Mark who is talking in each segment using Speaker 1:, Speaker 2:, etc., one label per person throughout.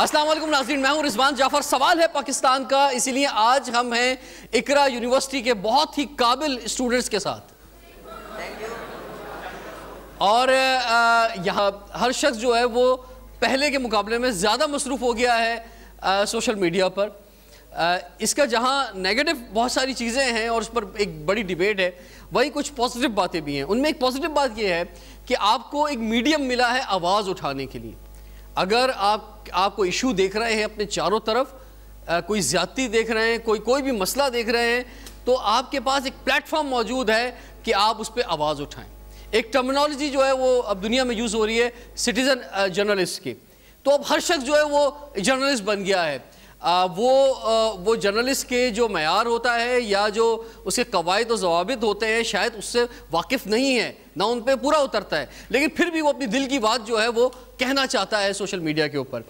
Speaker 1: السلام علیکم ناظرین، میں ہوں رضوان جعفر۔ سوال ہے پاکستان کا، اسی لیے آج ہم ہیں اقرا یونیورسٹی کے بہت ہی قابل اسٹوڈنٹس کے ساتھ، اور یہاں ہر شخص جو ہے وہ پہلے کے مقابلے میں زیادہ مصروف ہو گیا ہے سوشل میڈیا پر۔ اس کا جہاں نیگیٹو بہت ساری چیزیں ہیں اور اس پر ایک بڑی ڈیبیٹ ہے، وہی کچھ پازیٹیو باتیں بھی ہیں۔ ان میں ایک پازیٹیو بات یہ ہے کہ آپ کو ایک میڈیم ملا ہے آواز اٹھانے کے لیے۔ اگر آپ کوئی ایشو دیکھ رہے ہیں اپنے چاروں طرف، کوئی زیادتی دیکھ رہے ہیں، کوئی بھی مسئلہ دیکھ رہے ہیں، تو آپ کے پاس ایک پلیٹ فارم موجود ہے کہ آپ اس پہ آواز اٹھائیں۔ ایک ٹرمینالوجی جو ہے وہ اب دنیا میں یوز ہو رہی ہے سٹیزن جرنلسٹ کی، تو اب ہر شخص جو ہے وہ جرنلسٹ بن گیا ہے۔ وہ جرنلسٹ کے جو معیار ہوتا ہے یا جو اس کے قواعد و ضوابط ہوتے ہیں شاید اس سے واقف نہیں ہے، نہ ان پہ پورا اترتا ہے، لیکن پھر بھی وہ اپنی دل کی بات جو ہے وہ کہنا چاہتا ہے سوشل میڈیا کے اوپر۔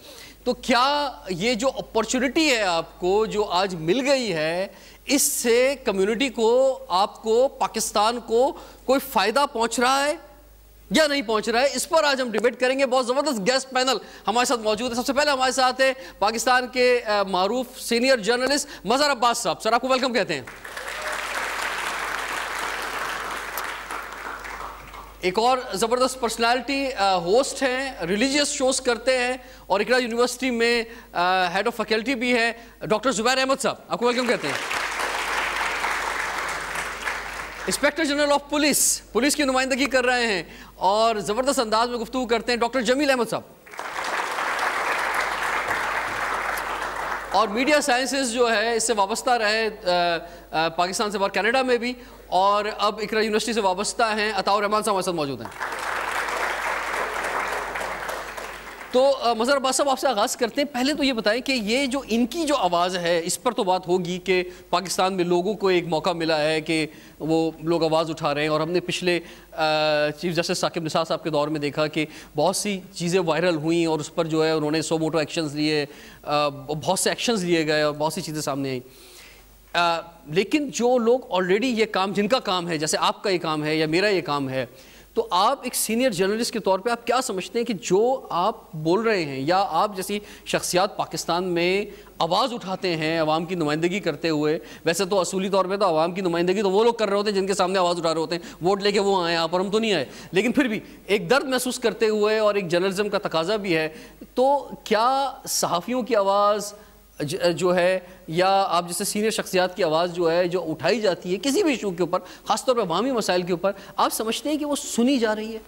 Speaker 1: تو کیا یہ جو اپرچونٹی ہے آپ کو جو آج مل گئی ہے، اس سے کمیونٹی کو، آپ کو، پاکستان کو کوئی فائدہ پہنچ رہا ہے یا نہیں پہنچ رہا ہے؟ اس پر آج ہم ڈیبیٹ کریں گے۔ بہت زبردست گیسٹ پینل ہمارے ساتھ موجود ہے۔ سب سے پہلے ہمارے ساتھ ہے پاکستان کے معروف سینئر جرنلسٹ مظہر عباس صاحب۔ سر آپ کو ویلکم کہتے ہیں۔ ایک اور زبردست پرسنالٹی، ہوسٹ ہیں، ریلیجیس شوز کرتے ہیں اور اقرا یونیورسٹی میں ہیڈ آف فیکلٹی بھی ہے، ڈاکٹر زبیر احمد صاحب، آپ کو ویلکم کہتے ہیں۔ انسپیکٹر جنرل آف پولیس کی نمائندگی کر رہے ہیں اور زبردست انداز میں گفتگو کرتے ہیں ڈاکٹر جمیل احمد صاحب۔ اور میڈیا سائنسز جو ہے اس سے وابستہ رہے پاکستان سے باہر کینیڈا میں بھی، اور اب اقرا یونیورسٹی سے وابستہ ہیں عطاء الرحمان صاحب ہمارے ساتھ موجود ہیں۔ تو مظہر عباس صاحب آپ سے آغاز کرتے ہیں۔ پہلے تو یہ بتائیں کہ یہ جو ان کی جو آواز ہے اس پر تو بات ہوگی کہ پاکستان میں لوگوں کو ایک موقع ملا ہے کہ وہ لوگ آواز اٹھا رہے ہیں، اور ہم نے پچھلے چیف جسٹس ثاقب نثار صاحب کے دور میں دیکھا کہ بہت سی چیزیں وائرل ہوئیں اور اس پر جو ہے انہوں نے سو موٹو ایکشنز لیے، بہت سے ایکشنز لیے گئے اور بہت سی چیزیں سامنے آئیں۔ لیکن جو لوگ آلریڈی یہ کام، جن کا کام ہے، جیسے آپ کا یہ کام ہے یا میرا یہ کام ہے، تو آپ ایک سینئر جرنلسٹ کے طور پہ آپ کیا سمجھتے ہیں کہ جو آپ بول رہے ہیں یا آپ جیسی شخصیات پاکستان میں آواز اٹھاتے ہیں عوام کی نمائندگی کرتے ہوئے، ویسے تو اصولی طور پہ تو عوام کی نمائندگی تو وہ لوگ کر رہے ہوتے ہیں جن کے سامنے آواز اٹھا رہے ہوتے ہیں، ووٹ لے کے وہ آئے، آپ اور ہم تو نہیں آئے، لیکن پھر بھی ایک درد محسوس کرتے ہوئے اور ایک جرنلزم کا تقاضا بھی ہے، تو کیا صحافیوں کی آواز جو ہے یا آپ جیسے سینئر شخصیات کی آواز جو ہے جو اٹھائی جاتی ہے کسی بھی ایشو کے اوپر، خاص طور پہ عوامی مسائل کے اوپر، آپ سمجھتے ہیں کہ وہ سنی جا رہی ہے؟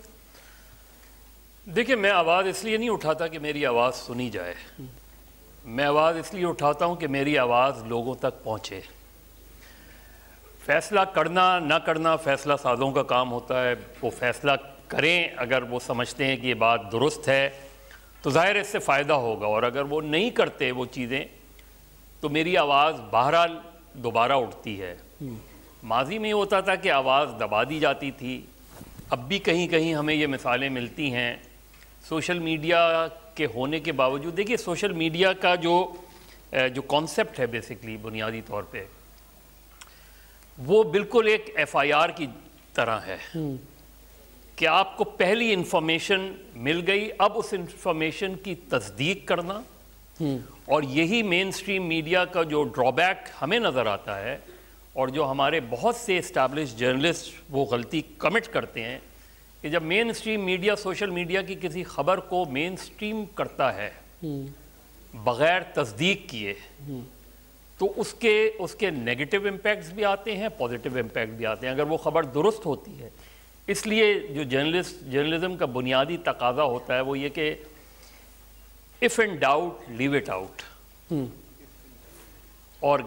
Speaker 2: دیکھیں، میں آواز اس لیے نہیں اٹھاتا کہ میری آواز سنی جائے، میں آواز اس لیے اٹھاتا ہوں کہ میری آواز لوگوں تک پہنچے۔ فیصلہ کرنا نہ کرنا فیصلہ سازوں کا کام ہوتا ہے، وہ فیصلہ کریں اگر وہ سمجھتے ہیں کہ یہ بات درست ہے تو ظاہر اس سے فائدہ ہوگا، اور اگر وہ نہیں کرتے وہ چیزیں تو میری آواز بہرحال دوبارہ اٹھتی ہے۔ ماضی میں یہ ہوتا تھا کہ آواز دبا دی جاتی تھی، اب بھی کہیں کہیں ہمیں یہ مثالیں ملتی ہیں سوشل میڈیا کے ہونے کے باوجود۔ دیکھیے، سوشل میڈیا کا جو کانسیپٹ ہے بیسکلی بنیادی طور پہ وہ بالکل ایک ایف آئی آر کی طرح ہے کہ آپ کو پہلی انفارمیشن مل گئی، اب اس انفارمیشن کی تصدیق کرنا، اور یہی مین سٹریم میڈیا کا جو ڈرا بیک ہمیں نظر آتا ہے، اور جو ہمارے بہت سے اسٹیبلش جرنلسٹ وہ غلطی کمٹ کرتے ہیں کہ جب مین سٹریم میڈیا سوشل میڈیا کی کسی خبر کو مین سٹریم کرتا ہے بغیر تصدیق کیے، تو اس کے نیگیٹو امپیکٹس بھی آتے ہیں، پازیٹیو امپیکٹ بھی آتے ہیں اگر وہ خبر درست ہوتی ہے۔ اس لیے جو جرنلزم کا بنیادی تقاضا ہوتا ہے وہ یہ کہ if in doubt leave it out، اور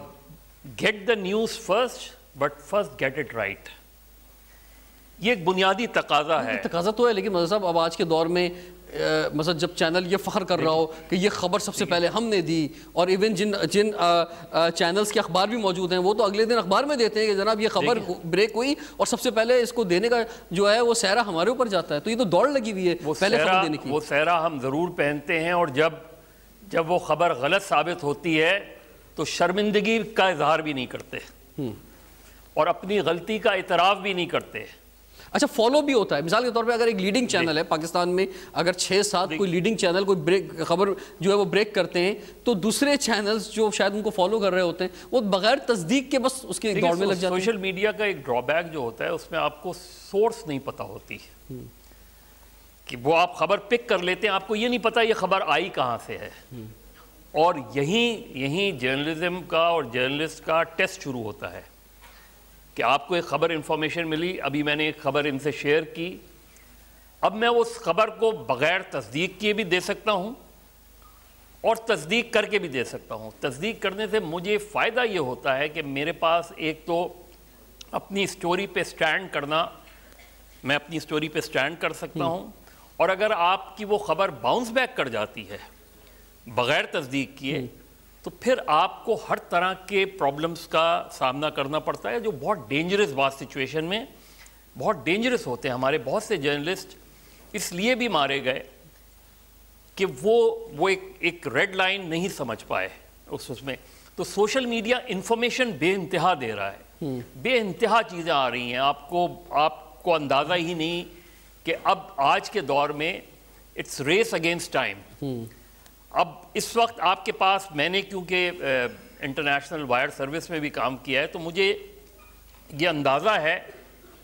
Speaker 2: get the news first but first get it right، یہ ایک بنیادی تقاضا ہے۔
Speaker 1: تقاضا تو ہے، لیکن مظہر صاحب اب آج کے دور میں مثلا جب چینل یہ فخر کر رہا ہو کہ یہ خبر سب سے پہلے ہم نے دی، اور ایون جن چینلز کے اخبار بھی موجود ہیں وہ تو اگلے دن اخبار میں دیتے ہیں کہ جناب یہ خبر بریک ہوئی اور سب سے پہلے اس کو دینے کا جو ہے وہ سہرا ہمارے اوپر جاتا ہے، تو یہ تو دوڑ لگی ہوئی ہے پہلے خبر دینے کی۔
Speaker 2: وہ سہرا ہم ضرور پہنتے ہیں، اور جب وہ خبر غلط ثابت ہوتی ہے تو شرمندگی کا اظہار بھی نہیں کرتے اور اپنی غلطی کا اعتراف بھی نہیں کرتے۔
Speaker 1: اچھا فالو بھی ہوتا ہے، مثال کے طور پہ اگر ایک لیڈنگ چینل ہے پاکستان میں، اگر 6-7 کوئی لیڈنگ چینل کوئی خبر جو ہے وہ بریک کرتے ہیں تو دوسرے چینلز جو شاید ان کو فالو کر رہے ہوتے ہیں وہ بغیر تصدیق کے بس اس کے دوڑ میں لگ جاتے ہیں.
Speaker 2: سوشل میڈیا کا ایک ڈرا بیک جو ہوتا ہے اس میں آپ کو سورس نہیں پتہ ہوتی کہ وہ آپ خبر پک کر لیتے ہیں، آپ کو یہ نہیں پتا یہ خبر آئی کہاں سے ہے. اور یہیں جرنلزم کا اور جرنلسٹ کا ٹیسٹ شروع ہوتا ہے کہ آپ کو ایک خبر انفارمیشن ملی، ابھی میں نے ایک خبر ان سے شیئر کی، اب میں اس خبر کو بغیر تصدیق کیے بھی دے سکتا ہوں اور تصدیق کر کے بھی دے سکتا ہوں. تصدیق کرنے سے مجھے فائدہ یہ ہوتا ہے کہ میرے پاس ایک تو اپنی سٹوری پہ سٹینڈ کرنا، میں اپنی سٹوری پہ سٹینڈ کر سکتا ہوں، اور اگر آپ کی وہ خبر باؤنس بیک کر جاتی ہے بغیر تصدیق کیے تو پھر آپ کو ہر طرح کے پرابلمز کا سامنا کرنا پڑتا ہے جو بہت ڈینجرس بعض سچویشن میں بہت ڈینجرس ہوتے ہیں. ہمارے بہت سے جرنلسٹ اس لیے بھی مارے گئے کہ وہ ایک ریڈ لائن نہیں سمجھ پائے اس میں. تو سوشل میڈیا انفارمیشن بے انتہا دے رہا ہے، بے انتہا چیزیں آ رہی ہیں، آپ کو اندازہ ہی نہیں کہ اب آج کے دور میں اٹس ریس اگینسٹ ٹائم. اب اس وقت آپ کے پاس، میں نے کیونکہ انٹرنیشنل وائر سروس میں بھی کام کیا ہے تو مجھے یہ اندازہ ہے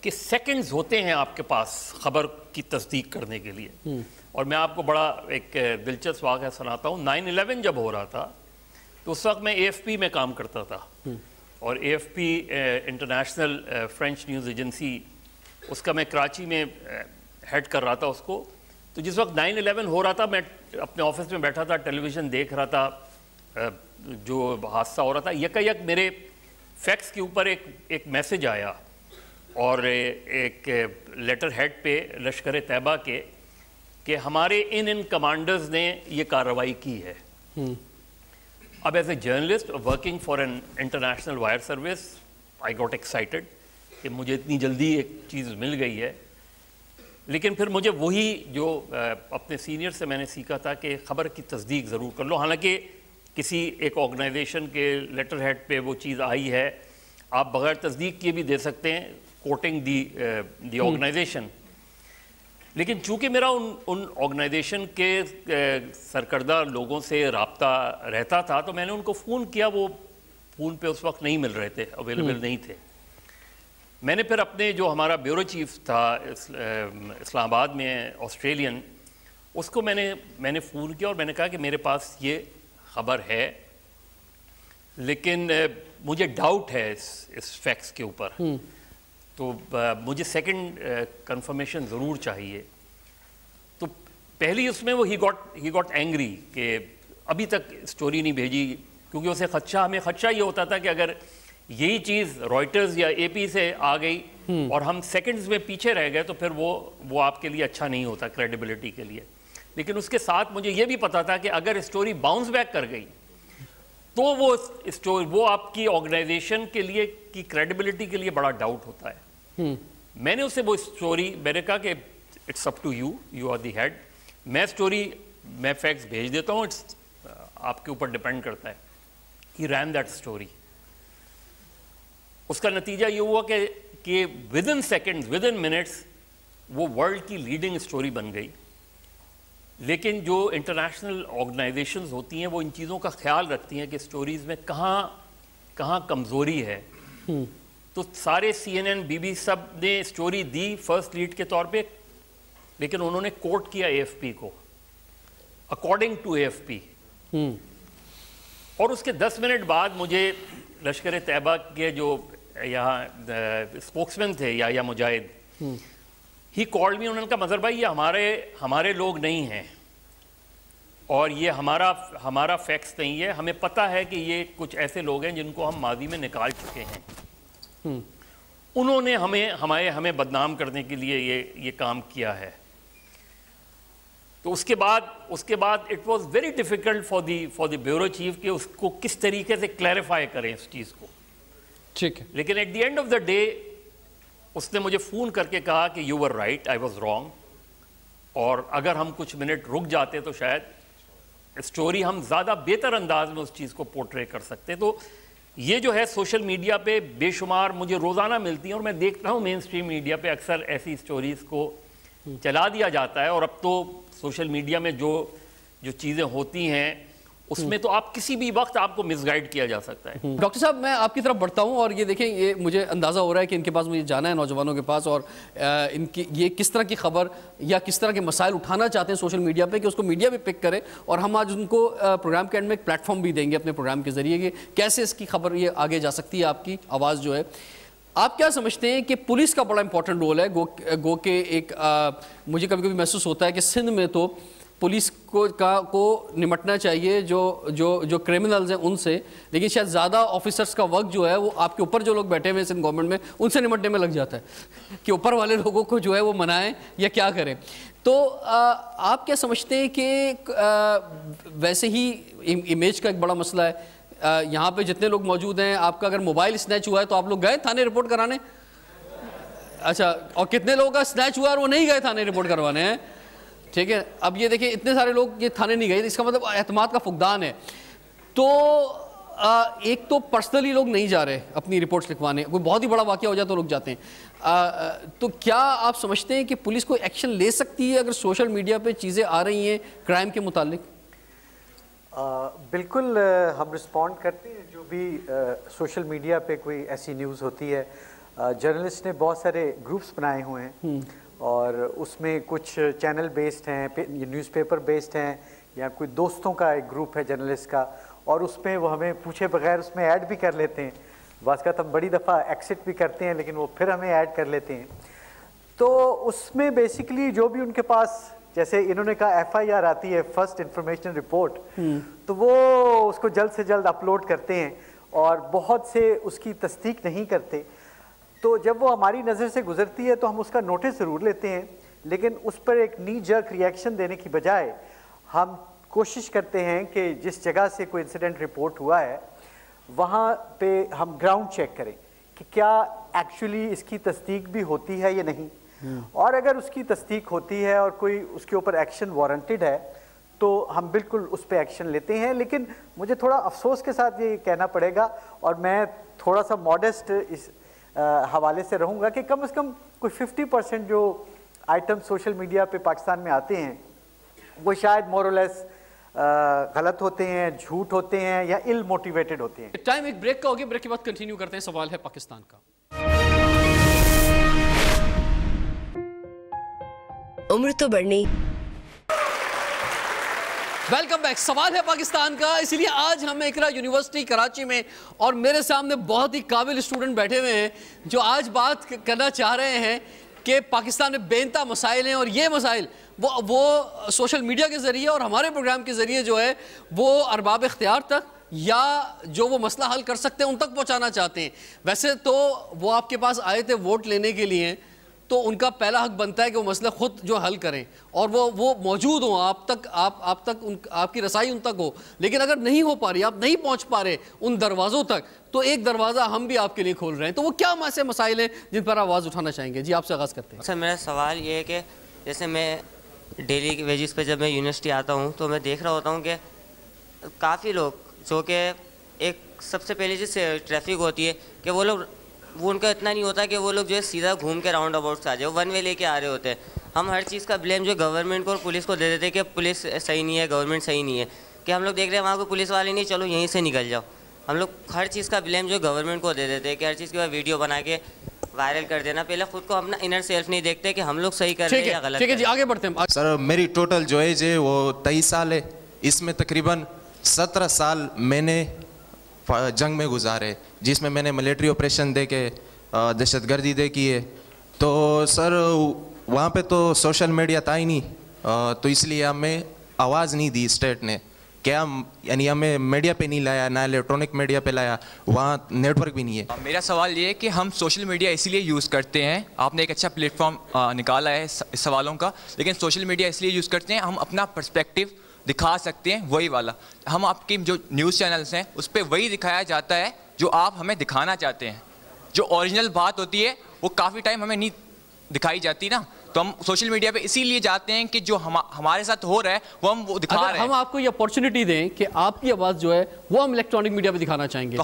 Speaker 2: کہ سیکنڈز ہوتے ہیں آپ کے پاس خبر کی تصدیق کرنے کے لیے. اور میں آپ کو بڑا ایک دلچسپ واقعہ سناتا ہوں. 9/11 جب ہو رہا تھا تو اس وقت میں AFP میں کام کرتا تھا، اور AFP international French news agency, اس کا میں کراچی میں ہیڈ کر رہا تھا اس کو. تو جس وقت 9/11 ہو رہا تھا میں اپنے آفس میں بیٹھا تھا، ٹیلی ویژن دیکھ رہا تھا جو حادثہ ہو رہا تھا. یک میرے فیکس کے اوپر ایک میسج آیا اور ایک لیٹر ہیڈ پہ لشکر طیبہ کے کہ ہمارے ان کمانڈرز نے یہ کارروائی کی ہے. اب as a journalist working for an international wire service I got excited کہ مجھے اتنی جلدی ایک چیز مل گئی ہے. لیکن پھر مجھے وہی جو اپنے سینئر سے میں نے سیکھا تھا کہ خبر کی تصدیق ضرور کر لو. حالانکہ کسی ایک آرگنائزیشن کے لیٹر ہیڈ پہ وہ چیز آئی ہے، آپ بغیر تصدیق کیے بھی دے سکتے ہیں کوٹنگ دی آرگنائزیشن. لیکن چونکہ میرا ان آرگنائزیشن کے سرکردہ لوگوں سے رابطہ رہتا تھا تو میں نے ان کو فون کیا. وہ فون پہ اس وقت نہیں مل رہے تھے، اویلیبل نہیں تھے. میں نے پھر اپنے جو ہمارا بیورو چیف تھا اسلام آباد میں آسٹریلین، اس کو میں نے فون کیا اور میں نے کہا کہ میرے پاس یہ خبر ہے لیکن مجھے ڈاؤٹ ہے اس فیکٹس کے اوپر، تو مجھے سیکنڈ کنفرمیشن ضرور چاہیے. تو پہلی اس میں وہ ہی گاٹ اینگری کہ ابھی تک اسٹوری نہیں بھیجی، کیونکہ اسے ہمیں خدشہ یہ ہوتا تھا کہ اگر یہی چیز رائٹرز یا AP سے آ گئی اور ہم سیکنڈز میں پیچھے رہ گئے تو پھر وہ آپ کے لیے اچھا نہیں ہوتا کریڈیبلٹی کے لیے. لیکن اس کے ساتھ مجھے یہ بھی پتا تھا کہ اگر اسٹوری باؤنس بیک کر گئی تو وہ آپ کی آرگنائزیشن کے لیے کی کریڈیبلٹی کے لیے بڑا ڈاؤٹ ہوتا ہے. میں نے اسے وہ اسٹوری، میں نے کہا کہ it's up to you are the head, میں فیکٹس بھیج دیتا ہوں، آپ کے اوپر ڈپینڈ کرتا ہے. ہی رین دیٹ اسٹوری. اس کا نتیجہ یہ ہوا کہ ودن سیکنڈز، ودن منٹس وہ ورلڈ کی لیڈنگ اسٹوری بن گئی. لیکن جو انٹرنیشنل آرگنائزیشنز ہوتی ہیں وہ ان چیزوں کا خیال رکھتی ہیں کہ اسٹوریز میں کہاں کمزوری ہے. تو سارے CNN BBC سب نے اسٹوری دی فرسٹ لیڈ کے طور پہ، لیکن انہوں نے کوٹ کیا AFP کو اکارڈنگ ٹو AFP. اور اس کے 10 منٹ بعد مجھے لشکر طیبہ کے جو یہاں اسپوکسمین تھے یا مجاہد، ہی کالڈ می. انہوں نے کہا مظہر بھائی یہ ہمارے لوگ نہیں ہیں اور یہ ہمارا فیکس نہیں ہے، ہمیں پتہ ہے کہ یہ کچھ ایسے لوگ ہیں جن کو ہم ماضی میں نکال چکے ہیں، انہوں نے ہمیں بدنام کرنے کے لیے یہ کام کیا ہے. تو اس کے بعد it was very difficult for the bureau chief کہ اس کو کس طریقے سے کلیریفائی کریں اس چیز کو.
Speaker 1: ٹھیک ہے.
Speaker 2: لیکن at the end of the day اس نے مجھے فون کر کے کہا کہ you were right, I was wrong, اور اگر ہم کچھ منٹ رک جاتے تو شاید اسٹوری ہم زیادہ بہتر انداز میں اس چیز کو پورٹرے کر سکتے. تو یہ جو ہے سوشل میڈیا پہ بے شمار مجھے روزانہ ملتی ہیں، اور میں دیکھتا ہوں مین سٹریم میڈیا پہ اکثر ایسی سٹوریز کو چلا دیا جاتا ہے، اور اب تو سوشل میڈیا میں جو چیزیں ہوتی ہیں اس میں تو آپ کسی بھی وقت آپ کو مس گائیڈ کیا جا سکتا ہے۔
Speaker 1: ڈاکٹر صاحب میں آپ کی طرف بڑھتا ہوں، اور یہ دیکھیں یہ مجھے اندازہ ہو رہا ہے کہ ان کے پاس مجھے جانا ہے، نوجوانوں کے پاس، اور ان کی یہ کس طرح کی خبر یا کس طرح کے مسائل اٹھانا چاہتے ہیں سوشل میڈیا پہ کہ اس کو میڈیا بھی پک کرے، اور ہم آج ان کو پروگرام کے اینڈ میں ایک پلیٹ فارم بھی دیں گے اپنے پروگرام کے ذریعے کہ کیسے اس کی خبر یہ آگے جا سکتی ہے، آپ کی آواز جو ہے۔ آپ کیا سمجھتے ہیں کہ پولیس کا بڑا امپورٹنٹ رول ہے، گو کہ ایک مجھے کبھی کبھی محسوس ہوتا ہے کہ سندھ میں تو پولیس کو نمٹنا چاہیے جو کرمنلز ہیں ان سے، لیکن شاید زیادہ آفیسرز کا وقت جو ہے وہ آپ کے اوپر جو لوگ بیٹھے ہوئے ہیں سندھ گورنمنٹ میں ان سے نمٹنے میں لگ جاتا ہے کہ اوپر والے لوگوں کو جو ہے وہ منائیں یا کیا کریں۔ تو آپ کیا سمجھتے ہیں کہ ویسے ہی امیج کا ایک بڑا مسئلہ ہے، یہاں پہ جتنے لوگ موجود ہیں، آپ کا اگر موبائل سنیچ ہوا ہے تو آپ لوگ گئے تھانے رپورٹ کرانے؟ اچھا، اور کتنے لوگوں کا سنیچ ہوا ہے اور وہ نہیں گئے تھانے رپورٹ کروانے ہیں؟ ٹھیک ہے، اب یہ دیکھیں اتنے سارے لوگ یہ تھانے نہیں گئے، اس کا مطلب اعتماد کا فقدان ہے۔ تو ایک تو پرسنلی لوگ نہیں جا رہے اپنی رپورٹس لکھوانے، کوئی بہت ہی بڑا واقعہ ہو جائے تو لوگ جاتے ہیں، تو کیا آپ سمجھتے ہیں کہ پولیس کوئی ایکشن لے سکتی ہے اگر سوشل میڈیا پہ چیزیں آ رہی ہیں کرائم کے متعلق؟
Speaker 3: بالکل ہم رسپونڈ کرتے ہیں جو بھی سوشل میڈیا پہ کوئی ایسی نیوز ہوتی ہے۔ جرنلسٹ نے بہت سارے گروپس بنائے ہوئے ہیں، اور اس میں کچھ چینل بیسڈ ہیں، نیوز پیپر بیسڈ ہیں، یا کوئی دوستوں کا ایک گروپ ہے جرنلسٹ کا، اور اس میں وہ ہمیں پوچھے بغیر اس میں ایڈ بھی کر لیتے ہیں۔ بعض کا ہم بڑی دفعہ ایکسٹ بھی کرتے ہیں لیکن وہ پھر ہمیں ایڈ کر لیتے ہیں۔ تو اس میں بیسیکلی جو بھی ان کے پاس، جیسے انہوں نے کہا ایف آئی آر آتی ہے، فرسٹ انفارمیشن رپورٹ، تو وہ اس کو جلد سے جلد اپلوڈ کرتے ہیں، اور بہت سے اس کی تصدیق نہیں کرتے۔ تو جب وہ ہماری نظر سے گزرتی ہے تو ہم اس کا نوٹس ضرور لیتے ہیں، لیکن اس پر ایک نی جرک ریئیکشن دینے کی بجائے ہم کوشش کرتے ہیں کہ جس جگہ سے کوئی انسیڈنٹ رپورٹ ہوا ہے وہاں پہ ہم گراؤنڈ چیک کریں کہ کیا ایکچولی اس کی تصدیق بھی ہوتی ہے یا نہیں، اور اگر اس کی تصدیق ہوتی ہے اور کوئی اس کے اوپر ایکشن وارنٹڈ ہے تو ہم بالکل اس پہ ایکشن لیتے ہیں۔ لیکن مجھے تھوڑا افسوس کے ساتھ یہ کہنا پڑے گا، اور میں تھوڑا سا ماڈسٹ اس حوالے سے رہوں گا کہ کم از کم کوئی 50% جو آئٹم سوشل میڈیا پہ پاکستان میں آتے ہیں وہ شاید مور اور لیس غلط ہوتے ہیں، جھوٹ ہوتے ہیں، یا ill motivated ہوتے ہیں۔
Speaker 1: ٹائم ایک بریک کا ہوگی، بریک کے بعد کنٹینیو کرتے ہیں۔ سوال ہے پاکستان کا۔
Speaker 4: عمر تو بڑھنی۔
Speaker 1: ویلکم بیک، سوال ہے پاکستان کا۔ اسی لیے آج ہم اقرا یونیورسٹی کراچی میں، اور میرے سامنے بہت ہی قابل اسٹوڈنٹ بیٹھے ہوئے ہیں جو آج بات کرنا چاہ رہے ہیں کہ پاکستان میں بے انتہا مسائل ہیں، اور یہ مسائل وہ سوشل میڈیا کے ذریعے اور ہمارے پروگرام کے ذریعے جو ہے وہ ارباب اختیار تک یا جو وہ مسئلہ حل کر سکتے ہیں ان تک پہنچانا چاہتے ہیں۔ ویسے تو وہ آپ کے پاس آئے تھے ووٹ لینے کے لیے، تو ان کا پہلا حق بنتا ہے کہ وہ مسئلہ خود جو حل کریں، اور وہ موجود ہوں آپ کی رسائی ان تک ہو۔ لیکن اگر نہیں ہو پا رہی، آپ نہیں پہنچ پا رہے ان دروازوں تک، تو ایک دروازہ ہم بھی آپ کے لیے کھول رہے ہیں۔ تو وہ کیا ایسے مسائل ہیں جن پر آواز اٹھانا چاہیں گے؟ جی آپ سے آغاز کرتے ہیں۔
Speaker 5: سر میرا سوال یہ ہے کہ جیسے میں ڈیلی کی ویجز پہ جب میں یونیورسٹی آتا ہوں تو میں دیکھ رہا ہوتا ہوں کہ کافی لوگ جو کہ ایک سب سے پہلے جس ٹریفک ہوتی ہے کہ وہ ان کا اتنا نہیں ہوتا کہ وہ لوگ جو ہے سیدھا گھوم کے راؤنڈ اباؤٹ سے آ جائے، وہ ون وے لے کے آ رہے ہوتے ہیں۔ ہم ہر چیز کا بلیم جو گورنمنٹ کو اور پولیس کو دے دیتے ہیں کہ پولیس صحیح نہیں ہے، گورنمنٹ صحیح نہیں ہے، کہ ہم لوگ دیکھ رہے ہیں وہاں کو پولیس والے نہیں، چلو یہیں سے نکل جاؤ۔ ہم لوگ ہر چیز کا بلیم جو گورنمنٹ کو دے دیتے ہیں کہ ہر چیز کے بعد ویڈیو بنا کے وائرل کر دینا، پہلے خود کو اپنا انر سیلف نہیں دیکھتے کہ ہم لوگ صحیح کر رہے ہیں یا غلط۔
Speaker 1: ٹھیک ہے جی، آگے بڑھتے ہیں۔
Speaker 6: سر میری ٹوٹل جو ایج ہے وہ 23 سال ہے، اس میں تقریباً 17 سال میں نے جنگ میں گزارے، جس میں میں نے ملٹری آپریشن دے کے دہشت گردی دے کی ہے۔ تو سر وہاں پہ تو سوشل میڈیا تھا ہی نہیں، تو اس لیے ہمیں آواز نہیں دی اسٹیٹ نے، کیا یعنی ہمیں میڈیا پہ نہیں لایا، نہ الیکٹرانک میڈیا پہ لایا، وہاں نیٹ ورک بھی نہیں ہے۔
Speaker 7: میرا سوال یہ ہے کہ ہم سوشل میڈیا اسی لیے یوز کرتے ہیں، آپ نے ایک اچھا پلیٹ فارم نکالا ہے سوالوں کا، لیکن سوشل میڈیا اس لیے یوز کرتے ہیں ہم اپنا پرسپیکٹیو دکھا سکتے ہیں، وہی والا ہم آپ کی جو نیوز چینلز ہیں اس پہ وہی دکھایا جاتا ہے جو آپ ہمیں دکھانا چاہتے ہیں۔ جو اوریجنل بات ہوتی ہے وہ کافی ٹائم ہمیں نہیں دکھائی جاتی نا، تو ہم سوشل میڈیا پہ اسی لیے جاتے ہیں کہ جو ہمارے ساتھ ہو رہا ہے وہ ہم وہ دکھا رہے ہیں.
Speaker 1: ہم آپ کو یہ اپورچونٹی دیں کہ آپ کی آواز جو ہے وہ ہم الیکٹرانک میڈیا پہ دکھانا چاہیں گے,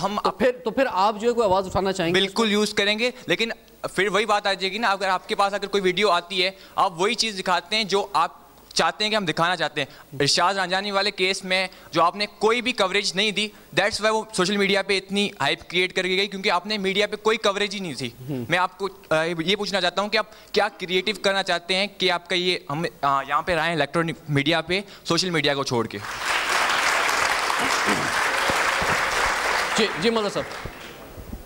Speaker 1: تو پھر آپ جو ہے کوئی آواز اٹھانا چاہیں گے,
Speaker 7: بالکل یوز کریں گے. لیکن پھر وہی بات آ جائے گی نا, اگر آپ کے پاس اگر کوئی ویڈیو آتی ہے آپ وہی چیز دکھاتے ہیں جو آپ چاہتے ہیں کہ ہم دکھانا چاہتے ہیں. ارشاد رانجانی والے کیس میں جو آپ نے کوئی بھی کوریج نہیں دی, دیٹس وائی وہ سوشل میڈیا پہ اتنی ہائپ کریٹ کر گئی, کیونکہ آپ نے میڈیا پہ کوئی کوریج ہی نہیں تھی. میں آپ کو یہ پوچھنا چاہتا ہوں کہ آپ کیا کریٹو کرنا چاہتے ہیں کہ آپ کا یہ ہم یہاں پہ رائے الیکٹرانک میڈیا پہ سوشل میڈیا کو چھوڑ کے.
Speaker 1: جی مدر صاحب,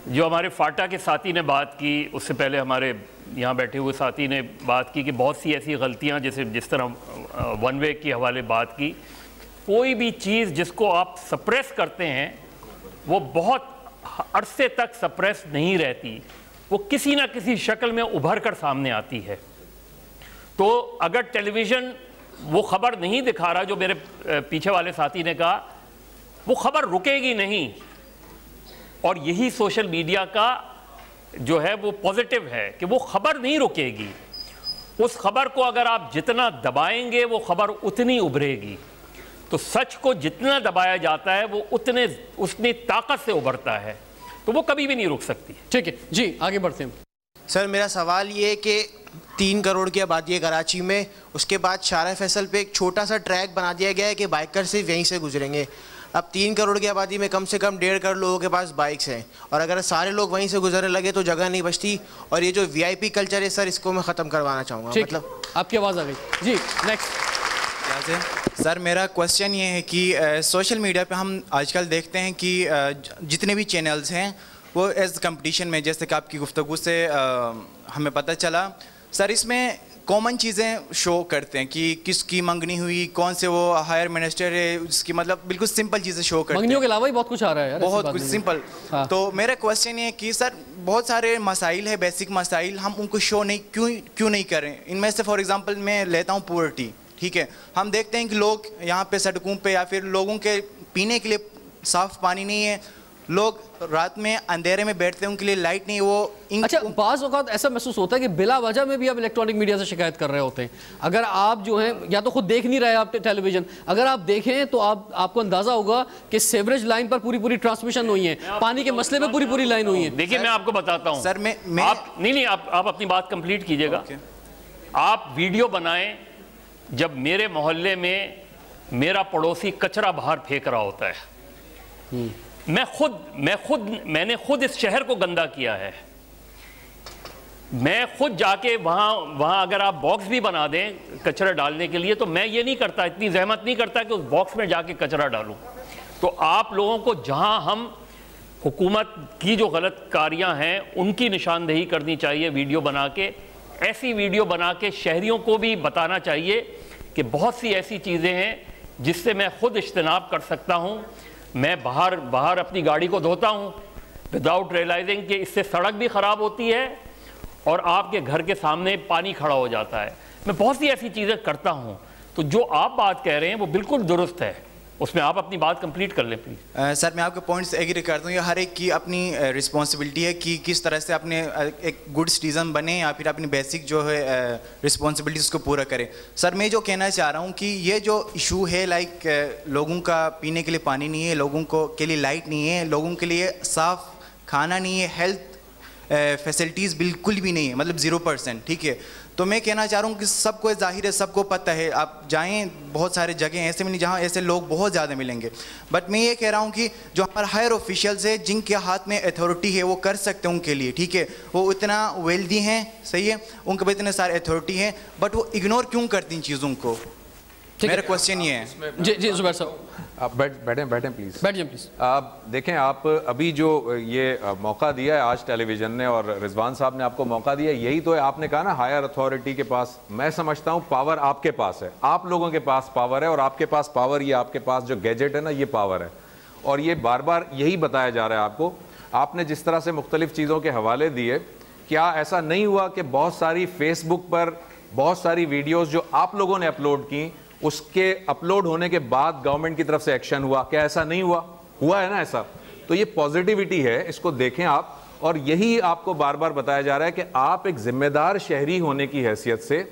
Speaker 2: جو ہمارے فاٹا کے ساتھی نے بات کی, اس سے پہلے ہمارے یہاں بیٹھے ہوئے ساتھی نے بات کی کہ بہت سی ایسی غلطیاں, جیسے جس طرح ون وے کے حوالے بات کی, کوئی بھی چیز جس کو آپ سپریس کرتے ہیں وہ بہت عرصے تک سپریس نہیں رہتی, وہ کسی نہ کسی شکل میں ابھر کر سامنے آتی ہے. تو اگر ٹیلی ویژن وہ خبر نہیں دکھا رہا جو میرے پیچھے والے ساتھی نے کہا, وہ خبر رکے گی نہیں. اور یہی سوشل میڈیا کا جو ہے وہ پازیٹیو ہے کہ وہ خبر نہیں رکے گی. اس خبر کو اگر آپ جتنا دبائیں گے وہ خبر اتنی ابھرے گی. تو سچ کو جتنا دبایا جاتا ہے وہ اتنی طاقت سے ابھرتا ہے, تو وہ کبھی بھی نہیں رک سکتی.
Speaker 1: ٹھیک ہے جی آگے بڑھتے ہیں.
Speaker 8: سر میرا سوال یہ ہے کہ 3 کروڑ کی آبادی ہے کراچی میں, اس کے بعد شارع فیصل پہ ایک چھوٹا سا ٹریک بنا دیا گیا ہے کہ بائکر صرف یہیں سے گزریں گے. اب 3 کروڑ کی آبادی میں کم سے کم 1.5 کروڑ لوگوں کے پاس بائکس ہیں, اور اگر سارے لوگ وہیں سے گزرنے لگے تو جگہ نہیں بچتی. اور یہ جو VIP کلچر ہے سر, اس کو میں ختم کروانا چاہوں گا. مطلب
Speaker 1: آپ کی آواز آ گئی. جی نیکسٹ.
Speaker 9: سر میرا کوشچن یہ ہے کہ سوشل میڈیا پہ ہم آج کل دیکھتے ہیں کہ جتنے بھی چینلز ہیں وہ ایز کمپٹیشن میں, جیسے کہ آپ کی گفتگو سے ہمیں پتہ چلا سر, اس میں کامن چیزیں شو کرتے ہیں کہ کس کی منگنی ہوئی, کون سے وہ ہائر منسٹر ہے, اس کی مطلب بالکل سمپل چیزیں شو کرتے ہیں.
Speaker 1: منگنیوں کے علاوہ ہی بہت کچھ آ رہا ہے یار,
Speaker 9: بہت کچھ سمپل. تو میرا کوشچن یہ ہے کہ سر بہت سارے مسائل ہے, بیسک مسائل, ہم ان کو شو نہیں کیوں نہیں کریں. ان میں سے فار ایگزامپل میں لیتا ہوں پورٹی, ٹھیک ہے, ہم دیکھتے ہیں کہ لوگ یہاں پہ سڑکوں پہ یا پھر لوگوں کے پینے کے لیے صاف پانی نہیں ہے, لوگ رات میں اندھیرے میں بیٹھتے ہیں, ان کے لیے لائٹ نہیں. وہ
Speaker 1: اچھا بعض اوقات ایسا محسوس ہوتا ہے کہ بلا وجہ میں بھی آپ الیکٹرانک میڈیا سے شکایت کر رہے ہوتے ہیں. اگر آپ جو ہیں یا تو خود دیکھ نہیں رہے آپ ٹیلی ویژن, اگر آپ دیکھیں تو آپ کو اندازہ ہوگا کہ سیوریج لائن پر پوری ٹرانسمیشن ہوئی ہے, پانی کے مسئلے پہ پوری لائن ہوئی ہے.
Speaker 2: دیکھیے میں آپ کو بتاتا ہوں
Speaker 9: سر,
Speaker 2: آپ اپنی بات کمپلیٹ کیجئے گا. آپ ویڈیو بنائیں جب میرے محلے میں میرا پڑوسی کچرا باہر پھینک رہا ہوتا ہے, میں نے خود اس شہر کو گندا کیا ہے. میں خود جا کے وہاں اگر آپ باکس بھی بنا دیں کچرا ڈالنے کے لیے, تو میں یہ نہیں کرتا, اتنی زحمت نہیں کرتا کہ اس باکس میں جا کے کچرا ڈالوں. تو آپ لوگوں کو جہاں ہم حکومت کی جو غلط کاریاں ہیں ان کی نشاندہی کرنی چاہیے ویڈیو بنا کے. ایسی ویڈیو بنا کے شہریوں کو بھی بتانا چاہیے کہ بہت سی ایسی چیزیں ہیں جس سے میں خود اجتناب کر سکتا ہوں. میں باہر اپنی گاڑی کو دھوتا ہوں وداؤٹ ریئلائزنگ کہ اس سے سڑک بھی خراب ہوتی ہے اور آپ کے گھر کے سامنے پانی کھڑا ہو جاتا ہے. میں بہت سی ایسی چیزیں کرتا ہوں. تو جو آپ بات کہہ رہے ہیں وہ بالکل درست ہے, اس میں آپ اپنی بات کمپلیٹ کر لیں پلیز.
Speaker 9: سر میں آپ کے پوائنٹ سے ایگری کرتا ہوں, یہ ہر ایک کی اپنی رسپانسبلٹی ہے کہ کس طرح سے اپنے ایک گڈ سٹیزن بنے یا پھر اپنی بیسک جو ہے رسپانسبلٹیز کو پورا کرے. سر میں جو کہنا چاہ رہا ہوں کہ یہ جو ایشو ہے لائک لوگوں کا پینے کے لیے پانی نہیں ہے, لوگوں کو کے لیے لائٹ نہیں ہے, لوگوں کے لیے صاف کھانا نہیں ہے, ہیلتھ فیسلٹیز بالکل بھی نہیں ہے, مطلب 0%, ٹھیک ہے. تو میں کہنا چاہ رہا ہوں کہ سب کو ظاہر ہے, سب کو پتہ ہے, آپ جائیں بہت سارے جگہ ایسے میں جہاں ایسے لوگ بہت زیادہ ملیں گے. بٹ میں یہ کہہ رہا ہوں کہ جو ہمارے ہائر آفیشیلز ہیں جن کے ہاتھ میں اتھارٹی ہے وہ کر سکتے ہیں ان کے لیے, ٹھیک ہے, وہ اتنا ویلدی ہیں, صحیح ہے, ان کے پاس اتنے سارے اتھارٹی ہیں, بٹ وہ اگنور کیوں کرتی ہیں چیزوں کو. میرا کوشچن یہ ہے.
Speaker 1: جی زبیر صاحب
Speaker 10: آپ بیٹھیں پلیز.
Speaker 1: بیٹھ پلیز.
Speaker 10: آپ دیکھیں, آپ ابھی جو یہ موقع دیا ہے آج ٹیلی ویژن نے اور رضوان صاحب نے آپ کو موقع دیا, یہی تو ہے. آپ نے کہا نا ہائر اتھارٹی کے پاس, میں سمجھتا ہوں پاور آپ کے پاس ہے, آپ لوگوں کے پاس پاور ہے, اور آپ کے پاس پاور, یہ آپ کے پاس جو گیجٹ ہے نا یہ پاور ہے, اور یہ بار بار یہی بتایا جا رہا ہے آپ کو. آپ نے جس طرح سے مختلف چیزوں کے حوالے دیے, کیا ایسا نہیں ہوا کہ بہت ساری فیس بک پر بہت ساری ویڈیوز جو آپ لوگوں نے اپلوڈ کی, اس کے اپلوڈ ہونے کے بعد گورنمنٹ کی طرف سے ایکشن ہوا؟ کیا ایسا نہیں ہوا ہے نا ایسا؟ تو یہ پازیٹیوٹی ہے, اس کو دیکھیں آپ, اور یہی آپ کو بار بار بتایا جا رہا ہے کہ آپ ایک ذمہ دار شہری ہونے کی حیثیت سے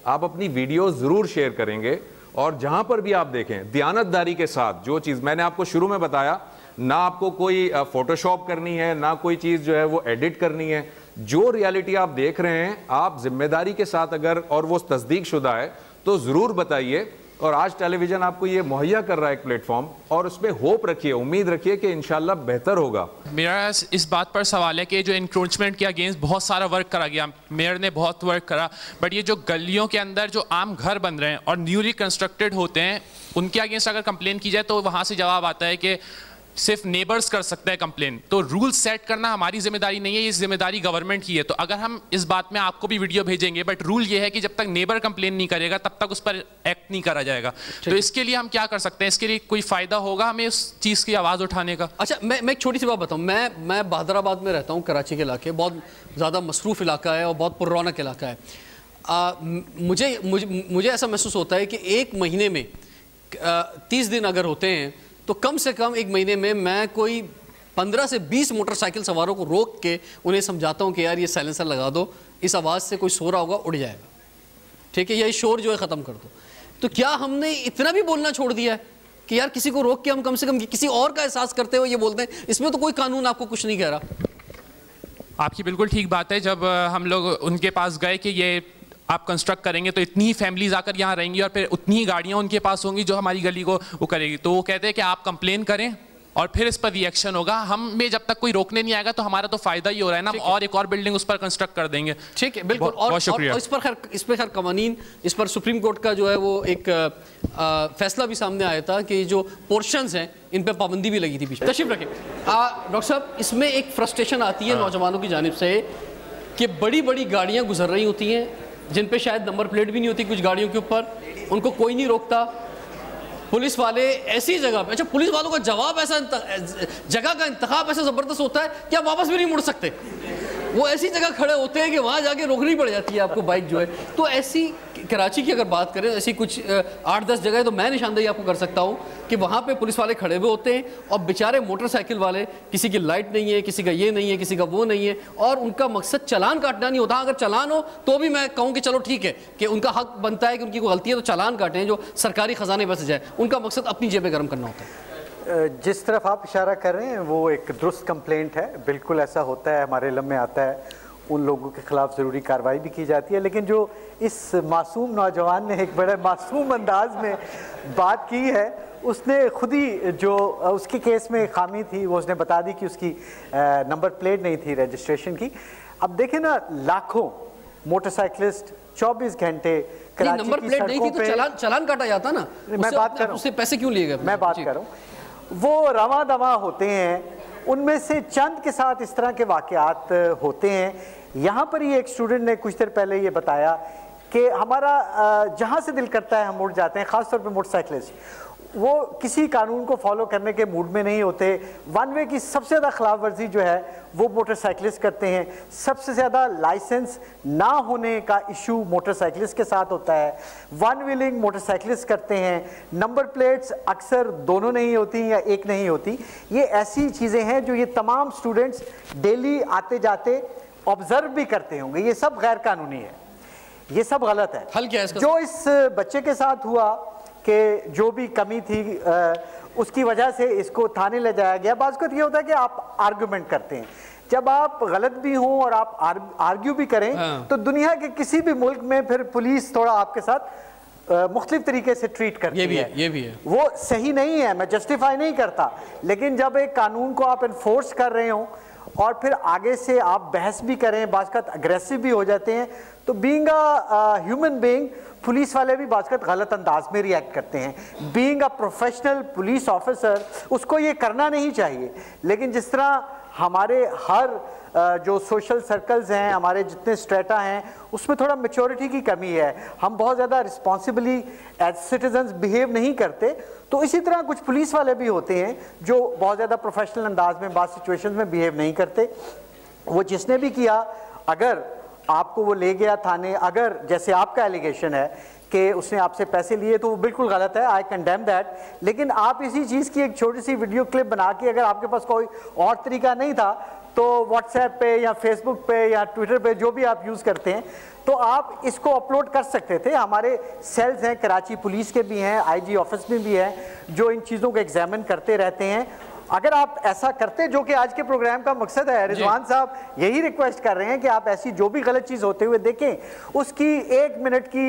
Speaker 10: آپ اپنی ویڈیو ضرور شیئر کریں گے, اور جہاں پر بھی آپ دیکھیں دیانت داری کے ساتھ جو چیز میں نے آپ کو شروع میں بتایا, نہ آپ کو کوئی فوٹو شاپ کرنی ہے, نہ کوئی چیز جو ہے وہ ایڈٹ کرنی ہے, جو ریالٹی آپ دیکھ رہے ہیں آپ ذمہ داری کے ساتھ اگر, اور وہ تصدیق شدہ ہے تو ضرور بتائیے. اور آج ٹیلی ویژن آپ کو یہ مہیا کر رہا ہے ایک پلیٹ فارم, اور اس میں ہوپ رکھیے, امید رکھیے کہ انشاءاللہ بہتر ہوگا.
Speaker 11: میرا اس بات پر سوال ہے کہ جو انکروچمنٹ کے اگینسٹ بہت سارا ورک کرا گیا, میئر نے بہت ورک کرا, بٹ یہ جو گلیوں کے اندر جو عام گھر بن رہے ہیں اور نیولی کنسٹرکٹیڈ ہوتے ہیں, ان کے اگینسٹ اگر کمپلین کی جائے تو وہاں سے جواب آتا ہے کہ صرف نیبرز کر سکتا ہے کمپلین. تو رول سیٹ کرنا ہماری ذمہ داری نہیں ہے, یہ ذمہ داری گورنمنٹ کی ہے. تو اگر ہم اس بات میں آپ کو بھی ویڈیو بھیجیں گے, بٹ رول یہ ہے کہ جب تک نیبر کمپلین نہیں کرے گا تب تک اس پر ایکٹ نہیں کرا جائے گا. تو اس کے لیے ہم کیا کر سکتے ہیں, اس کے لیے کوئی فائدہ ہوگا ہمیں اس چیز کی آواز اٹھانے کا؟
Speaker 1: اچھا میں ایک چھوٹی سی بات بتاؤں, میں بہادر آباد میں رہتا ہوں, کراچی کے علاقے, بہت زیادہ مصروف علاقہ ہے اور بہت پر رونق علاقہ ہے. مجھے ایسا محسوس ہوتا ہے کہ ایک مہینے میں 30 دن اگر ہوتے ہیں تو کم سے کم ایک مہینے میں کوئی 15 سے 20 موٹر سائیکل سواروں کو روک کے انہیں سمجھاتا ہوں کہ یار یہ سائلنسر لگا دو, اس آواز سے کوئی سو رہا ہوگا اڑ جائے گا, ٹھیک ہے, یہ شور جو ہے ختم کر دو. تو کیا ہم نے اتنا بھی بولنا چھوڑ دیا ہے کہ یار کسی کو روک کے ہم کم سے کم کسی اور کا احساس کرتے ہوئے یہ بولتے ہیں, اس میں تو کوئی قانون آپ کو کچھ نہیں کہہ رہا.
Speaker 11: آپ کی بالکل ٹھیک بات ہے. جب ہم لوگ ان کے پاس گئے کہ یہ آپ کنسٹرکٹ کریں گے تو اتنی ہی فیملیز آ کر یہاں رہیں گی اور پھر اتنی ہی گاڑیاں ان کے پاس ہوں گی جو ہماری گلی کو وہ کرے گی, تو وہ کہتے ہیں کہ آپ کمپلین کریں اور پھر اس پر ری ایکشن ہوگا. ہمیں جب تک کوئی روکنے نہیں آئے گا تو ہمارا تو فائدہ ہی ہو رہا ہے نا, اور ایک اور بلڈنگ اس پر کنسٹرکٹ کر دیں گے.
Speaker 1: ٹھیک ہے, بالکل. اور اس پر خیر قوانین, اس پر سپریم کورٹ کا جو ہے وہ ایک فیصلہ بھی سامنے آیا تھا کہ جو پورشنز ہیں ان پہ پابندی بھی لگی تھی پیچھے. تشریف رکھیں ڈاکٹر صاحب. اس میں ایک فرسٹریشن آتی ہے نوجوانوں کی جانب سے کہ بڑی بڑی گاڑیاں گزر رہی ہوتی ہیں جن پہ شاید نمبر پلیٹ بھی نہیں ہوتی کچھ گاڑیوں کے اوپر, ان کو کوئی نہیں روکتا. پولیس والے ایسی جگہ پہ, اچھا پولیس والوں کا جواب ایسا, جگہ کا انتخاب ایسا زبردست ہوتا ہے کہ آپ واپس بھی نہیں مڑ سکتے. وہ ایسی جگہ کھڑے ہوتے ہیں کہ وہاں جا کے روکنی پڑ جاتی ہے آپ کو بائک جو ہے. تو ایسی کراچی کی اگر بات کریں ایسی کچھ 8-10 جگہ تو میں نشاندہی آپ کو کر سکتا ہوں کہ وہاں پہ پولیس والے کھڑے ہوئے ہوتے ہیں اور بیچارے موٹر سائیکل والے, کسی کی لائٹ نہیں ہے, کسی کا یہ نہیں ہے, کسی کا وہ نہیں ہے, اور ان کا مقصد چلان کاٹنا نہیں ہوتا. اگر چلان ہو تو بھی میں کہوں کہ چلو ٹھیک ہے کہ ان کا حق بنتا ہے کہ ان کی کوئی غلطی ہے تو چلان کاٹیں جو سرکاری خزانے بس جائے. ان کا مقصد اپنی جیبیں گرم کرنا ہوتا ہے.
Speaker 3: جس طرف آپ اشارہ کر رہے ہیں وہ ایک درست کمپلینٹ ہے, بالکل ایسا ہوتا ہے, ہمارے علم میں آتا ہے, ان لوگوں کے خلاف ضروری کارروائی بھی کی جاتی ہے. لیکن جو اس معصوم نوجوان نے ایک بڑے معصوم انداز میں بات کی ہے, اس نے خود ہی جو اس کے کیس میں خامی تھی وہ اس نے بتا دی کہ اس کی نمبر پلیٹ نہیں تھی رجسٹریشن کی. اب دیکھیں نا, لاکھوں موٹر سائیکلسٹ 24 گھنٹے
Speaker 1: نمبر پلیٹ نہیں تھی تو چلان کاٹا جاتا نا.
Speaker 3: میں بات کر رہا ہوں,
Speaker 1: اس سے پیسے کیوں لیے گئے؟
Speaker 3: میں بات کر رہا ہوں, وہ رواں دواں ہوتے ہیں, ان میں سے چند کے ساتھ اس طرح کے واقعات ہوتے ہیں. یہاں پر ہی ایک اسٹوڈنٹ نے کچھ دیر پہلے یہ بتایا کہ ہمارا جہاں سے دل کرتا ہے ہم اڑ جاتے ہیں, خاص طور پہ موٹر سائیکلسٹ. وہ کسی قانون کو فالو کرنے کے موڈ میں نہیں ہوتے. ون وے کی سب سے زیادہ خلاف ورزی جو ہے وہ موٹر سائیکلسٹ کرتے ہیں. سب سے زیادہ لائسنس نہ ہونے کا ایشو موٹر سائیکلسٹ کے ساتھ ہوتا ہے. ون ویلنگ موٹر سائیکلسٹ کرتے ہیں. نمبر پلیٹس اکثر دونوں نہیں ہوتی یا ایک نہیں ہوتی. یہ ایسی چیزیں ہیں جو یہ تمام اسٹوڈنٹس ڈیلی آتے جاتے آبزرو بھی کرتے ہوں گے. یہ سب غیر قانونی ہے, یہ سب غلط ہے.
Speaker 1: حل کیا ہے اس کا؟
Speaker 3: جو اس بچے کے ساتھ ہوا کہ جو بھی کمی تھی اس کی وجہ سے اس کو تھانے لے جایا گیا. بعض اوقات یہ ہوتا ہے کہ آپ آرگومنٹ کرتے ہیں, جب آپ غلط بھی ہوں اور آپ آرگیو بھی کریں تو دنیا کے کسی بھی ملک میں پھر پولیس تھوڑا آپ کے ساتھ مختلف طریقے سے ٹریٹ کرتی ہے.
Speaker 1: یہ بھی ہے,
Speaker 3: وہ صحیح نہیں ہے, میں جسٹیفائی نہیں کرتا, لیکن جب ایک قانون کو آپ انفورس کر رہے ہوں اور پھر آگے سے آپ بحث بھی کریں, بعض اوقات اگریسو بھی ہو جاتے ہیں, تو being a human being police والے بھی بعض اوقات غلط انداز میں ری ایکٹ کرتے ہیں. Being a professional police officer اس کو یہ کرنا نہیں چاہیے. لیکن جس طرح ہمارے ہر جو سوشل سرکلز ہیں, ہمارے جتنے اسٹریٹا ہیں, اس میں تھوڑا میچورٹی کی کمی ہے, ہم بہت زیادہ رسپانسبلی ایز سٹیزنز بیہیو نہیں کرتے. تو اسی طرح کچھ پولیس والے بھی ہوتے ہیں جو بہت زیادہ پروفیشنل انداز میں بعض سچویشنز میں بیہیو نہیں کرتے. وہ جس نے بھی کیا, اگر آپ کو وہ لے گیا تھانے, اگر جیسے آپ کا ایلیگیشن ہے کہ اس نے آپ سے پیسے لیے, تو وہ بالکل غلط ہے, آئی کنڈیم دیٹ. لیکن آپ اسی چیز کی ایک چھوٹی سی ویڈیو کلپ بنا کے, اگر آپ کے پاس کوئی اور طریقہ نہیں تھا تو واٹس ایپ پہ یا فیس بک پہ یا ٹویٹر پہ جو بھی آپ یوز کرتے ہیں تو آپ اس کو اپلوڈ کر سکتے تھے. ہمارے سیلز ہیں کراچی پولیس کے بھی ہیں, آئی جی آفس میں بھی ہیں جو ان چیزوں کو ایگزامن کرتے رہتے ہیں. اگر آپ ایسا کرتے جو کہ آج کے پروگرام کا مقصد ہے, رضوان صاحب یہی ریکویسٹ کر رہے ہیں کہ آپ ایسی جو بھی غلط چیز ہوتے ہوئے دیکھیں اس کی 1 منٹ کی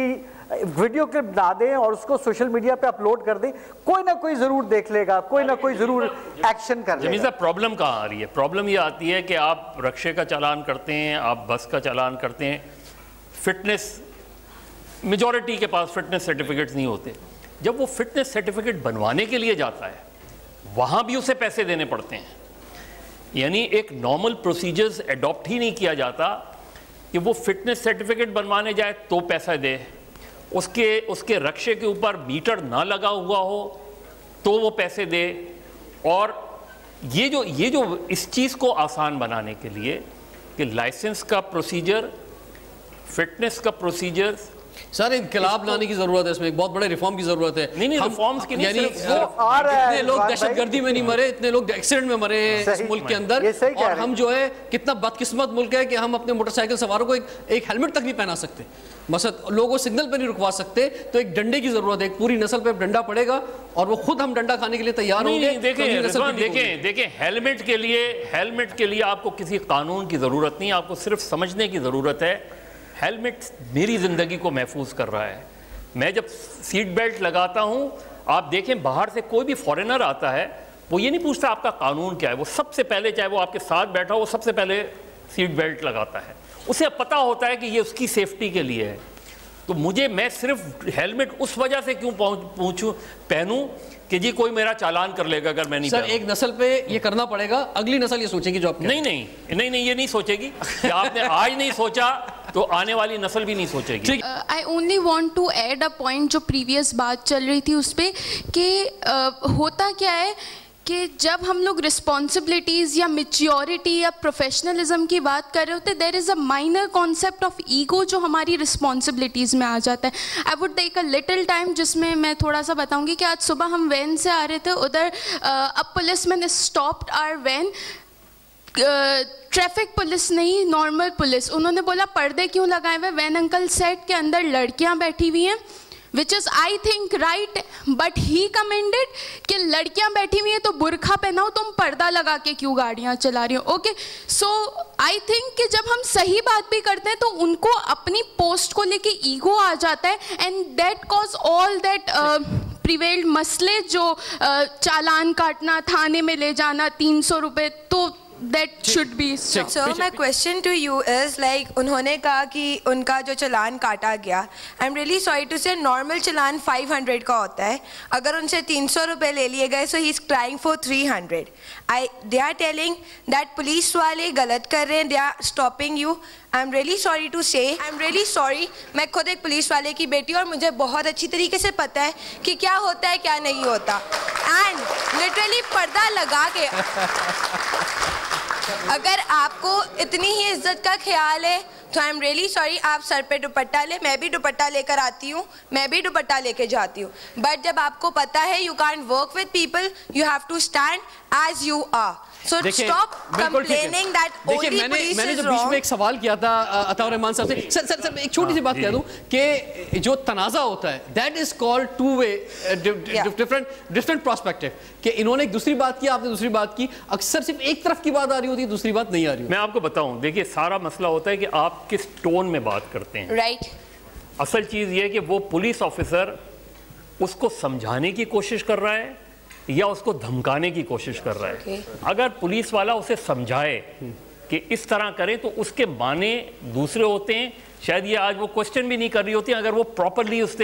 Speaker 3: ویڈیو کلپ بنا دیں اور اس کو سوشل میڈیا پہ اپلوڈ کر دیں. کوئی نہ کوئی ضرور دیکھ لے گا, کوئی نہ کوئی ضرور ایکشن کر لے گا.
Speaker 2: جمیل صاحب پرابلم کہاں آ رہی ہے؟ پرابلم یہ آتی ہے کہ آپ رکشے کا چالان کرتے ہیں, آپ بس کا چالان کرتے ہیں, فٹنس میجورٹی کے پاس فٹنس سرٹیفکیٹس نہیں ہوتے. جب وہ فٹنس سرٹیفکیٹ بنوانے کے لیے جاتا ہے وہاں بھی اسے پیسے دینے پڑتے ہیں. یعنی ایک نارمل پروسیجرز اڈاپٹ ہی نہیں کیا جاتا کہ وہ فٹنس سرٹیفکیٹ بنوانے جائے تو پیسہ دے, اس کے رکشے کے اوپر میٹر نہ لگا ہوا ہو تو وہ پیسے دے. اور یہ جو اس چیز کو آسان بنانے کے لیے کہ لائسنس کا پروسیجر, فٹنس کا پروسیجر,
Speaker 1: سر انقلاب لانے کی ضرورت ہے, اس میں ایک بہت بڑے ریفارم کی ضرورت ہے.
Speaker 2: نہیں ریفارمز کی نہیں,
Speaker 1: اتنے لوگ دہشت گردی میں نہیں مرے, اتنے لوگ ایکسیڈنٹ میں مرے ہیں اس ملک کے اندر, اور ہم جو ہے کتنا بدقسمت ملک ہے کہ ہم اپنے موٹر سائیکل سواروں کو ایک ہیلمٹ تک نہیں پہنا سکتے, مثلا لوگوں سگنل پہ نہیں رکوا سکتے. تو ایک ڈنڈے کی ضرورت ہے, ایک پوری نسل پہ ڈنڈا پڑے گا اور وہ خود ہم ڈنڈا کھانے کے لیے تیار ہوں گے.
Speaker 2: دیکھیں ہیلمٹ کے لیے آپ کو کسی قانون کی ضرورت نہیں, آپ کو صرف سمجھنے کی ضرورت ہے. ہیلمٹ میری زندگی کو محفوظ کر رہا ہے. میں جب سیٹ بیلٹ لگاتا ہوں, آپ دیکھیں باہر سے کوئی بھی فارینر آتا ہے وہ یہ نہیں پوچھتا آپ کا قانون کیا ہے, وہ سب سے پہلے چاہے وہ آپ کے ساتھ بیٹھا ہو وہ سب سے پہلے سیٹ بیلٹ لگاتا ہے. اسے پتہ ہوتا ہے کہ یہ اس کی سیفٹی کے لیے ہے. تو میں صرف ہیلمٹ اس وجہ سے کیوں پہنوں کہ جی کوئی میرا چالان کر لے گا اگر میں نہیں
Speaker 1: سر ایک نسل پہ یہ کرنا پڑے گا, اگلی نسل یہ سوچے گی جو آپ
Speaker 2: نہیں یہ نہیں سوچے گی کہ آپ نے آج نہیں سوچا تو آنے والی نسل بھی نہیں سوچے گی.
Speaker 12: I only want to add a point جو پریویس بات چل رہی تھی اس پہ کہ ہوتا کیا ہے کہ جب ہم لوگ رسپانسبلٹیز یا میچیورٹی یا پروفیشنلزم کی بات کر رہے ہوتے there is a minor concept of ego جو ہماری رسپانسبلٹیز میں آ جاتا ہے. I would take a little time جس میں میں تھوڑا سا بتاؤں گی کہ آج صبح ہم وین سے آ رہے تھے, ادھر اب policeman stopped our van, traffic police نہیں نارمل پولیس, انہوں نے بولا پردے کیوں لگائے ہوئے؟ وین انکل سیٹ کے اندر لڑکیاں بیٹھی ہوئی ہیں which is I think right, but he commended کہ لڑکیاں بیٹھی ہوئی ہیں تو برقع پہناؤ, تم پردہ لگا کے کیوں گاڑیاں چلا رہی ہو. اوکے سو I think کہ جب ہم صحیح بات بھی کرتے ہیں تو ان کو اپنی پوسٹ کو لے کے ایگو آ جاتا ہے and that cause all that prevailed مسئلے جو چالان کاٹنا, تھانے میں لے جانا 300 روپے, تو that should be.
Speaker 4: So my question to you is like انہوں نے کہا کہ ان کا جو چلان کاٹا گیا, I'm really sorry to say normal چلان 500 کا ہوتا ہے, اگر ان سے 300 روپے لے لیے گئے so he's crying for 300. They are telling that police والے غلط کر رہے ہیں, they are stopping you. I'm really sorry to say, I'm really sorry, میں خود ایک پولیس والے کی بیٹی اور مجھے بہت اچھی طریقے سے پتہ ہے کہ کیا ہوتا ہے کیا نہیں ہوتا. And literally پردہ لگا کے اگر آپ کو اتنی ہی عزت کا خیال ہے تو آئی ایم ریئلی سوری, آپ سر پہ دوپٹہ لیں, میں بھی دوپٹہ لے کر آتی ہوں, میں بھی دوپٹہ لے کے جاتی ہوں, بٹ جب آپ کو پتہ ہے you can't work with people, you have to stand as you are. So stop complaining that only police is wrong.
Speaker 1: میں نے جو بیچ میں ایک سوال کیا تھا عطا الرحمان صاحب سے, سر ایک چھوٹی سی بات کہہ دوں کہ جو تنازع ہوتا ہے that is called two way different perspective, کہ انہوں نے ایک دوسری بات کی, آپ نے دوسری بات کی, اکثر صرف ایک طرف کی بات آ رہی ہوتی ہے, دوسری بات نہیں آ رہی ہوتی.
Speaker 2: میں آپ کو بتاؤں, دیکھیے سارا مسئلہ ہوتا ہے کہ آپ کس ٹون میں بات کرتے ہیں.
Speaker 4: Right.
Speaker 2: اصل چیز یہ ہے کہ وہ پولیس آفیسر اس کو سمجھانے کی کوشش کر رہا ہے یا اس کو دھمکانے کی کوشش کر رہا ہے. اگر پولیس والا اسے سمجھائے کہ اس طرح کریں تو اس کے معنی دوسرے ہوتے ہیں. شاید یہ آج وہ کوشچن بھی نہیں کر رہی ہوتی اگر وہ پراپرلی اس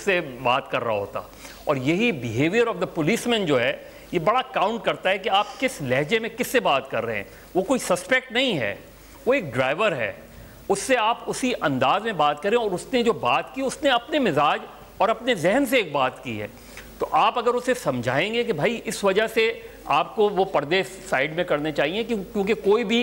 Speaker 2: سے بات کر رہا ہوتا. اور یہی بیہیویئر آف دا پولیس مین جو ہے یہ بڑا کاؤنٹ کرتا ہے کہ آپ کس لہجے میں کس سے بات کر رہے ہیں. وہ کوئی سسپیکٹ نہیں ہے, وہ ایک ڈرائیور ہے, اس سے آپ اسی انداز میں بات کریں. اور اس نے جو بات کی اس نے اپنے مزاج اور اپنے ذہن سے ایک بات کی ہے, تو آپ اگر اسے سمجھائیں گے کہ بھائی اس وجہ سے آپ کو وہ پردے سائیڈ میں کرنے چاہیے کیونکہ کوئی بھی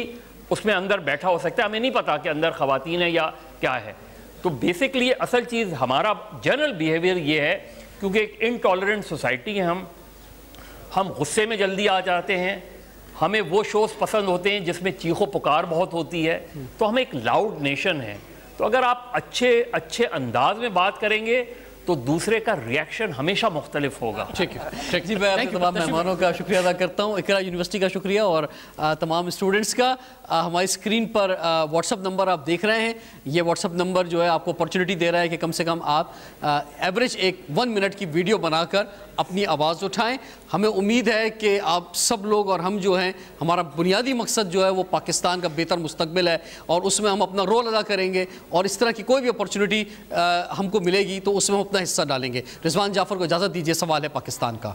Speaker 2: اس میں اندر بیٹھا ہو سکتا ہے, ہمیں نہیں پتا کہ اندر خواتین ہیں یا کیا ہے. تو بیسکلی اصل چیز ہمارا جنرل بیہیویئر یہ ہے, کیونکہ ایک انٹالرنٹ سوسائٹی ہے, ہم غصے میں جلدی آ جاتے ہیں, ہمیں وہ شوز پسند ہوتے ہیں جس میں چیخ و پکار بہت ہوتی ہے. تو ہم ایک لاؤڈ نیشن ہیں. تو اگر آپ اچھے انداز میں بات کریں گے تو دوسرے کا ریاکشن ہمیشہ مختلف ہوگا.
Speaker 1: ٹھیک ہے جی. میں آپ تمام مہمانوں کا شکریہ ادا کرتا ہوں, اقرا یونیورسٹی کا شکریہ اور تمام اسٹوڈنٹس کا. ہماری اسکرین پر واٹس اپ نمبر آپ دیکھ رہے ہیں. یہ واٹس اپ نمبر جو ہے آپ کو اپرچونٹی دے رہا ہے کہ کم سے کم آپ ایوریج 1 منٹ کی ویڈیو بنا کر اپنی آواز اٹھائیں. ہمیں امید ہے کہ آپ سب لوگ اور ہم جو ہیں, ہمارا بنیادی مقصد جو ہے وہ پاکستان کا بہتر مستقبل ہے اور اس میں ہم اپنا رول ادا کریں گے اور اس طرح کی کوئی بھی اپرچونٹی ہم کو ملے گی تو اس میں ہم اپنا حصہ ڈالیں گے. رضوان جعفر کو اجازت دیجیے. سوال ہے پاکستان کا.